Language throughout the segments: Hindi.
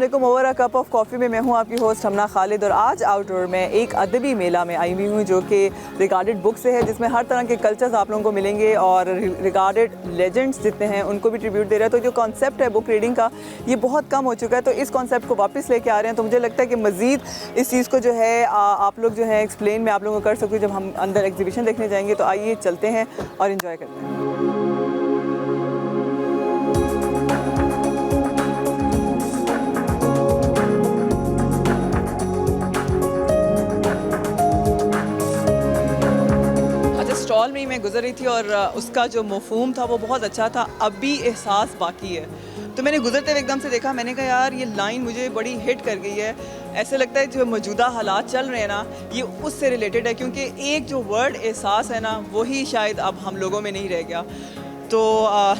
अस्सलामुअलैकुम। Over a cup of coffee में मैं हूँ आपकी होस्ट हमना खालिद और आज आउटडोर में एक अदबी मेला में आई हुई हूँ जो कि रिगार्डेड बुक से है, जिसमें हर तरह के कल्चर्स आप लोगों को मिलेंगे और रिगार्डेड लेजेंड्स जितने हैं उनको भी ट्रिब्यूट दे रहा है। तो जो कॉन्सेप्ट है बुक रीडिंग का ये बहुत कम हो चुका है, तो इस कॉन्सेप्ट को वापस लेके आ रहे हैं। तो मुझे लगता है कि मज़ीद इस चीज़ को जो है आप लोग जो है एक्सप्लेन मैं आप लोगों को कर सकूँ जब हम अंदर एग्जीबिशन देखने जाएंगे। तो आइए चलते हैं और इन्जॉय करते हैं। स्टॉल में ही मैं गुजर रही थी और उसका जो मफ़हूम था वो बहुत अच्छा था, अब भी एहसास बाकी है। तो मैंने गुजरते हुए एकदम से देखा, मैंने कहा यार ये लाइन मुझे बड़ी हिट कर गई है। ऐसे लगता है जो मौजूदा हालात चल रहे हैं ना ये उससे रिलेटेड है, क्योंकि एक जो वर्ड एहसास है ना वही शायद अब हम लोगों में नहीं रह गया। तो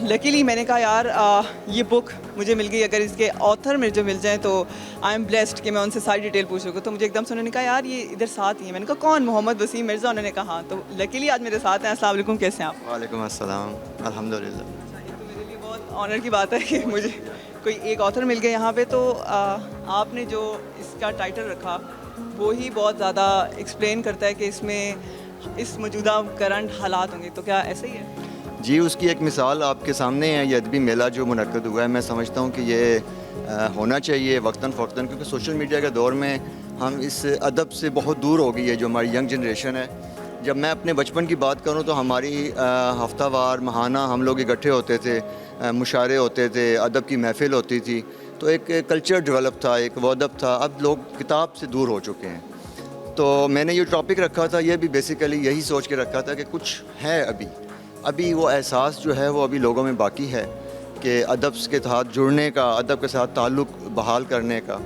लकीली मैंने कहा यार ये बुक मुझे मिल गई, अगर इसके ऑथर मेरे जो मिल जाए तो आई एम ब्लेस्ड कि मैं उनसे सारी डिटेल पूछ सकूँ। तो मुझे एकदम से उन्होंने कहा यार ये इधर साथ ही है। मैंने कहा कौन? मोहम्मद वसीम मिर्ज़ा। उन्होंने कहा हाँ। तो लकीली आज मेरे साथ हैं। अस्सलाम वालेकुम, कैसे हैं आप? वालेकुम अस्सलाम, अल्हम्दुलिल्लाह। ये तो मेरे लिए बहुत ऑनर की बात है कि मुझे कोई एक ऑथर मिल गया यहाँ पे। तो आपने जो इसका टाइटल रखा वो ही बहुत ज़्यादा एक्सप्लेन करता है कि इसमें इस मौजूदा करंट हालात होंगे, तो क्या ऐसा ही है? जी, उसकी एक मिसाल आपके सामने है। ये अदबी मेला जो मुनक्कद हुआ है, मैं समझता हूँ कि ये होना चाहिए वक्तन फ़ौक्तन, क्योंकि सोशल मीडिया के दौर में हम इस अदब से बहुत दूर हो गई है जो हमारी यंग जनरेशन है। जब मैं अपने बचपन की बात करूँ तो हमारी हफ्तावार महाना हम लोग इकट्ठे होते थे, मुशायरे होते थे, अदब की महफ़िल होती थी, तो एक कल्चर डेवलप था, एक वो अदब था। अब लोग किताब से दूर हो चुके हैं। तो मैंने ये टॉपिक रखा था, ये भी बेसिकली यही सोच के रखा था कि कुछ है अभी वो एहसास जो है वो अभी लोगों में बाकी है कि अदब के साथ जुड़ने का, अदब के साथ ताल्लुक़ बहाल करने का।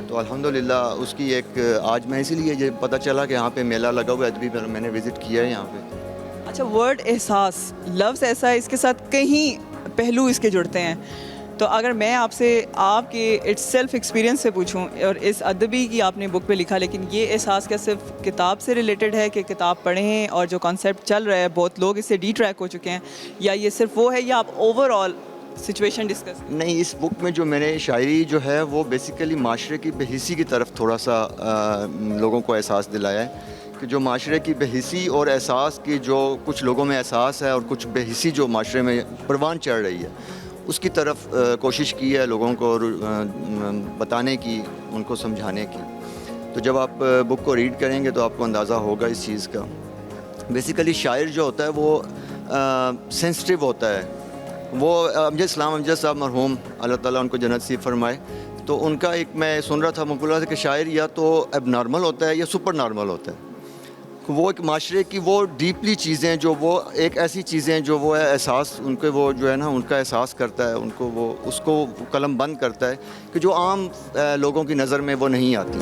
तो अल्हम्दुलिल्लाह उसकी एक आज मैं इसीलिए ये पता चला कि यहाँ पे मेला लगा हुआ है अदबी, पर मैंने विज़िट किया है यहाँ पे। अच्छा, वर्ड एहसास लफ्ज़ ऐसा है, इसके साथ कहीं पहलू इसके जुड़ते हैं। तो अगर मैं आपसे आपके इट्स सेल्फ एक्सपीरियंस से पूछूं, और इस अदबी की आपने बुक पे लिखा, लेकिन ये एहसास क्या सिर्फ किताब से रिलेटेड है कि किताब पढ़ें और जो कॉन्सेप्ट चल रहा है बहुत लोग इससे डी ट्रैक हो चुके हैं, या ये सिर्फ वो है, या आप ओवरऑल सिचुएशन डिस्कस? नहीं, इस बुक में जो मैंने शायरी जो है वो बेसिकली माशरे की बेहिसी की तरफ थोड़ा सा लोगों को एहसास दिलाया है कि जो माशरे की बेहिसी और एहसास की जो कुछ लोगों में एहसास है और कुछ बेहिसी जो माशरे में परवान चढ़ रही है उसकी तरफ कोशिश की है लोगों को बताने की, उनको समझाने की। तो जब आप बुक को रीड करेंगे तो आपको अंदाज़ा होगा इस चीज़ का। बेसिकली शायर जो होता है वो सेंसिटिव होता है। वो अमजद साहब मरहूम, अल्लाह ताला उनको जन्नत नसीब फरमाए, तो उनका एक मैं सुन रहा था मकूला था कि शायर या तो एबनॉर्मल होता है या सुपर नॉर्मल होता है। वो एक माशरे की वो डीपली चीज़ें जो वो एक ऐसी चीज़ें जो वो है एहसास उनके वो जो है ना उनका एहसास करता है, उनको वो उसको कलम बंद करता है कि जो आम लोगों की नज़र में वो नहीं आती।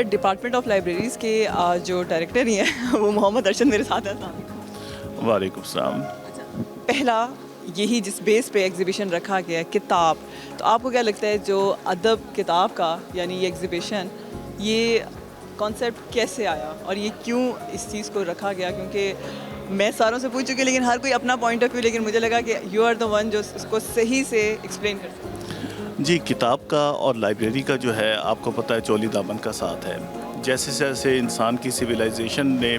डिपार्टमेंट ऑफ लाइब्रेरीज़ के जो डायरेक्टर ही हैं वो मोहम्मद अरशद मेरे साथ हैं। वालेकुम सलाम। पहला यही जिस बेस पे एग्जीबिशन रखा गया है किताब, तो आपको क्या लगता है जो अदब किताब का यानी ये एग्जीबिशन, ये कॉन्सेप्ट कैसे आया और ये क्यों इस चीज़ को रखा गया? क्योंकि मैं सारों से पूछ चुकी, लेकिन हर कोई अपना पॉइंट ऑफ व्यू, लेकिन मुझे लगा कि यू आर द वन जो इसको सही से एक्सप्लेन कर सकते। जी, किताब का और लाइब्रेरी का जो है आपको पता है चोली दामन का साथ है। जैसे जैसे इंसान की सिविलाइजेशन ने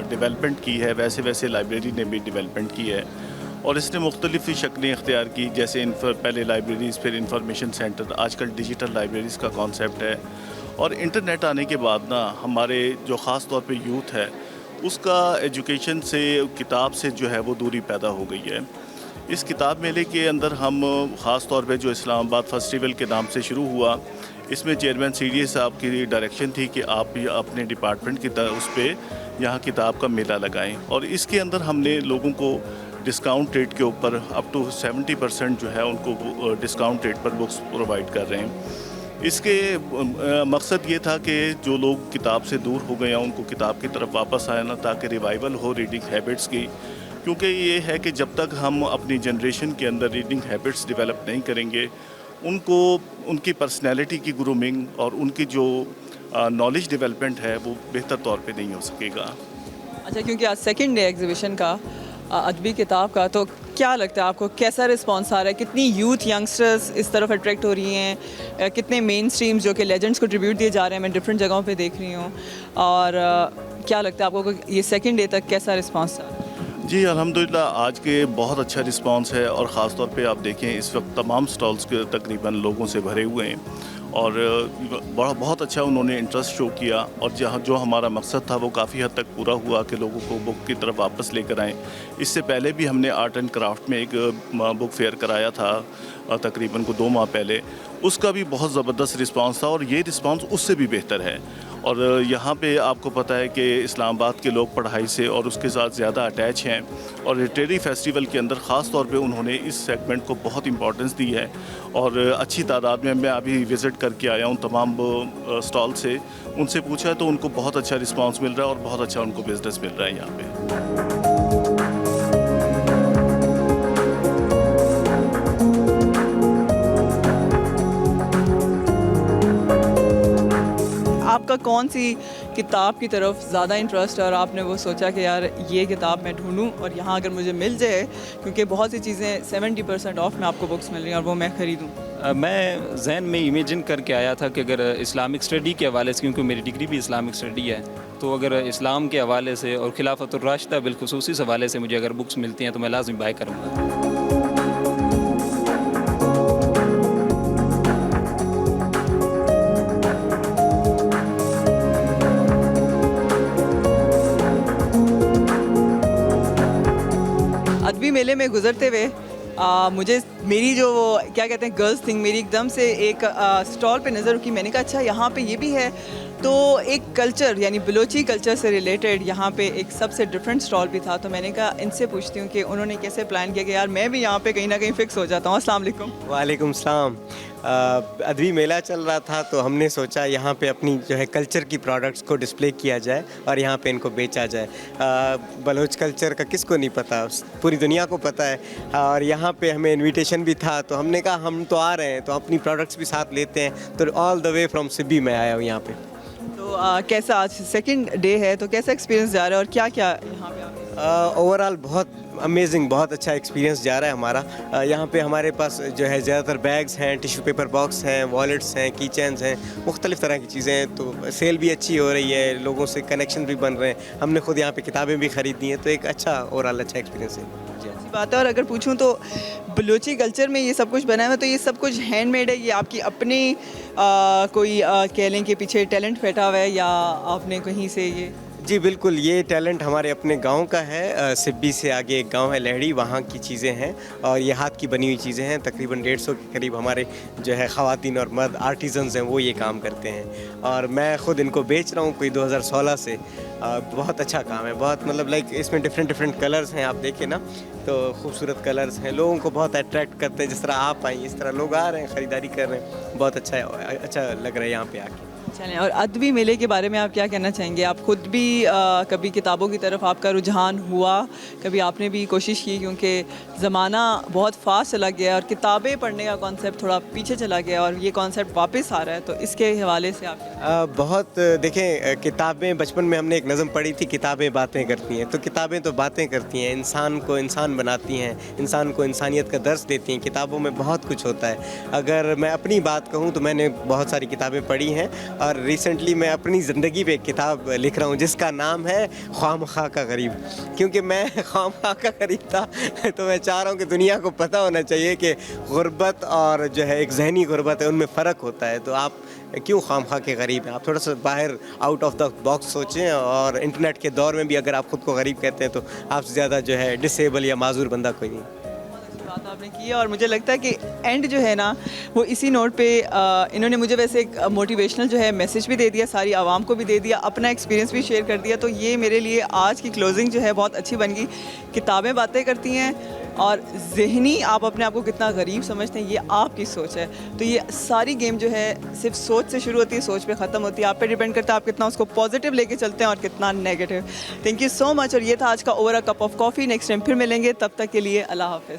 डेवलपमेंट की है वैसे वैसे लाइब्रेरी ने भी डेवलपमेंट की है और इसने मुख्तलिफ़ शक्लें इख्तियार की। जैसे पहले लाइब्रेरीज़, फिर इंफॉर्मेशन सेंटर, आजकल डिजिटल लाइब्रेरीज़ का कॉन्सेप्ट है। और इंटरनेट आने के बाद ना हमारे जो ख़ास तौर पे यूथ है उसका एजुकेशन से, किताब से जो है वो दूरी पैदा हो गई है। इस किताब मेले के अंदर हम ख़ास तौर पे जो इस्लामाबाद फेस्टिवल के नाम से शुरू हुआ, इसमें चेयरमैन सीडीए साहब की डायरेक्शन थी कि आप अपने डिपार्टमेंट की उस पर यहाँ किताब का मेला लगाएं और इसके अंदर हमने लोगों को डिस्काउंट रेट के ऊपर अप टू 70% जो है उनको डिस्काउंट रेट पर बुक्स प्रोवाइड कर रहे हैं। इसके मकसद ये था कि जो लोग किताब से दूर हो गए हैं उनको किताब की तरफ वापस आए ना, ताकि रिवाइवल हो रीडिंग हैबिट्स की। क्योंकि ये है कि जब तक हम अपनी जनरेशन के अंदर रीडिंग हैबिट्स डेवलप नहीं करेंगे, उनको उनकी पर्सनैलिटी की ग्रूमिंग और उनकी जो नॉलेज डेवलपमेंट है वो बेहतर तौर पे नहीं हो सकेगा। अच्छा, क्योंकि आज सेकंड डे एग्जीबिशन का अदबी किताब का, तो क्या लगता है आपको कैसा रिस्पांस आ रहा है? कितनी यूथ यंगस्टर्स इस तरफ अट्रैक्ट हो रही हैं? कितने मेन स्ट्रीम्स जो कि लेजेंड्स को ट्रिब्यूट दिए जा रहे हैं, मैं डिफरेंट जगहों पे देख रही हूँ। और क्या लगता है आपको कि ये सेकंड डे तक कैसा रिस्पांस था? जी अल्हम्दुलिल्लाह, आज के बहुत अच्छा रिस्पांस है और ख़ास तौर पे आप देखें इस वक्त तमाम स्टॉल्स के तकरीबन लोगों से भरे हुए हैं और बहुत अच्छा उन्होंने इंटरेस्ट शो किया और जहाँ जो हमारा मकसद था वो काफ़ी हद तक पूरा हुआ कि लोगों को बुक की तरफ वापस लेकर आएँ। इससे पहले भी हमने आर्ट एंड क्राफ्ट में एक बुक फेयर कराया था तकरीबन को 2 माह पहले, उसका भी बहुत ज़बरदस्त रिस्पांस था और ये रिस्पांस उससे भी बेहतर है। और यहाँ पे आपको पता है कि इस्लामाबाद के लोग पढ़ाई से और उसके साथ ज़्यादा अटैच हैं और लिटरेरी फेस्टिवल के अंदर ख़ास तौर पे उन्होंने इस सेगमेंट को बहुत इम्पोर्टेंस दी है और अच्छी तादाद में मैं अभी विज़िट करके आया हूँ तमाम स्टॉल से, उनसे पूछा है तो उनको बहुत अच्छा रिस्पांस मिल रहा है और बहुत अच्छा उनको बिज़नेस मिल रहा है यहाँ पे। आपका कौन सी किताब की तरफ ज़्यादा इंटरेस्ट है और आपने वो सोचा कि यार ये किताब मैं ढूंढूं और यहाँ अगर मुझे मिल जाए, क्योंकि बहुत सी चीज़ें 70% ऑफ में आपको बुक्स मिल रही हैं और वो मैं ख़रीदूं? मैं जहन में इमेजिन करके आया था कि अगर इस्लामिक स्टडी के हवाले से, क्योंकि मेरी डिग्री भी इस्लामिक स्टडी है, तो अगर इस्लाम के हवाले से और खिलाफतुर राशिदा बिलखुसूस इस हवाले से मुझे अगर बुक्स मिलती हैं तो मैं लाज़िम बाय करूँगा। अदबी मेले में गुजरते हुए मुझे मेरी जो क्या कहते हैं गर्ल्स थिंग मेरी एकदम से एक स्टॉल पे नज़र रुकी। मैंने कहा अच्छा यहाँ पे ये भी है, तो एक कल्चर यानी बलोची कल्चर से रिलेटेड यहाँ पे एक सबसे डिफरेंट स्टॉल भी था। तो मैंने कहा इनसे पूछती हूँ कि उन्होंने कैसे प्लान किया कि यार मैं भी यहाँ पे कहीं ना कहीं फ़िक्स हो जाता हूँ। अस्सलाम वालेकुम। वालेकुम सलाम। अदबी मेला चल रहा था तो हमने सोचा यहाँ पे अपनी जो है कल्चर की प्रोडक्ट्स को डिस्प्ले किया जाए और यहाँ पे इनको बेचा जाए। बलोच कल्चर का किसको नहीं पता, पूरी दुनिया को पता है। और यहाँ पे हमें इनविटेशन भी था तो हमने कहा हम तो आ रहे हैं तो अपनी प्रोडक्ट्स भी साथ लेते हैं। तो all the way from Sibi मैं आया हूँ यहाँ पे। तो कैसा आज सेकंड डे है तो कैसा एक्सपीरियंस जा रहा है और क्या क्या यहाँ पे ओवरऑल बहुत अमेजिंग, बहुत अच्छा एक्सपीरियंस जा रहा है हमारा। यहाँ पे हमारे पास जो है ज़्यादातर बैग्स हैं, टिश्यू पेपर बॉक्स हैं, वॉलेट्स हैं, की चेन्स हैं, मुख्तलिफ़ तरह की चीज़ें हैं। तो सेल भी अच्छी हो रही है, लोगों से कनेक्शन भी बन रहे हैं। हमने खुद यहाँ पे किताबें भी ख़रीदी हैं, तो एक अच्छा ओवरऑल अच्छा एक्सपीरियंस है। अच्छी बात है। और अगर पूछूं तो बलूची कल्चर में ये सब कुछ बना हुआ है, तो ये सब कुछ हैंडमेड है, ये आपकी अपनी कोई कह लें कि पीछे टैलेंट बैठा हुआ है या आपने कहीं से ये? जी बिल्कुल, ये टैलेंट हमारे अपने गांव का है। सिब्बी से आगे एक गांव है लहड़ी, वहाँ की चीज़ें हैं और ये हाथ की बनी हुई चीज़ें हैं। तकरीबन 150 के करीब हमारे जो है ख़वातीन और मर्द आर्टिजन्स हैं, वो ये काम करते हैं और मैं ख़ुद इनको बेच रहा हूँ कोई 2016 से। बहुत अच्छा काम है, बहुत मतलब लाइक इसमें डिफरेंट कलर्स हैं, आप देखें ना तो खूबसूरत कलर्स हैं, लोगों को बहुत अट्रैक्ट करते हैं। जिस तरह आप आई इस तरह लोग आ रहे हैं, ख़रीदारी कर रहे हैं, बहुत अच्छा लग रहा है यहाँ पे आके। चलें, और अदबी मेले के बारे में आप क्या कहना चाहेंगे? आप खुद भी कभी किताबों की तरफ आपका रुझान हुआ, कभी आपने भी कोशिश की? क्योंकि ज़माना बहुत फास्ट चला गया और किताबें पढ़ने का कॉन्सेप्ट थोड़ा पीछे चला गया और ये कॉन्सेप्ट वापस आ रहा है, तो इसके हवाले से आप बहुत देखें, किताबें बचपन में हमने एक नज़म पढ़ी थी, किताबें बातें करती हैं। तो किताबें तो बातें करती हैं, इंसान को इंसान बनाती हैं, इंसान को इंसानियत का दर्स देती हैं। किताबों में बहुत कुछ होता है। अगर मैं अपनी बात कहूँ तो मैंने बहुत सारी किताबें पढ़ी हैं और रिसेंटली मैं अपनी ज़िंदगी पे एक किताब लिख रहा हूँ जिसका नाम है ख्वामखा का गरीब। क्योंकि मैं ख्वामखा का गरीब था तो मैं चाह रहा हूँ कि दुनिया को पता होना चाहिए कि गुर्बत और जो है एक जहनी गुर्बत है, उनमें फ़र्क होता है। तो आप क्यों खामखा के गरीब हैं? आप थोड़ा सा बाहर आउट ऑफ द बॉक्स सोचें। और इंटरनेट के दौर में भी अगर आप ख़ुद को गरीब कहते हैं तो आपसे ज़्यादा जो है डिसेबल या माजूर बंदा कोई नहीं। बात आपने की है और मुझे लगता है कि एंड जो है ना वो इसी नोट पे इन्होंने मुझे वैसे एक मोटिवेशनल जो है मैसेज भी दे दिया, सारी आवाम को भी दे दिया, अपना एक्सपीरियंस भी शेयर कर दिया। तो ये मेरे लिए आज की क्लोजिंग जो है बहुत अच्छी बन गई। किताबें बातें करती हैं, और ज़हनी आप अपने आप को कितना गरीब समझते हैं ये आपकी सोच है। तो ये सारी गेम जो है सिर्फ सोच से शुरू होती है, सोच पे ख़त्म होती है। आप पे डिपेंड करता है आप कितना उसको पॉजिटिव लेके चलते हैं और कितना negative. Thank you so much. और ये था आज का over a cup of coffee. Next time फिर मिलेंगे, तब तक के लिए अल्लाह हाफ़िज़।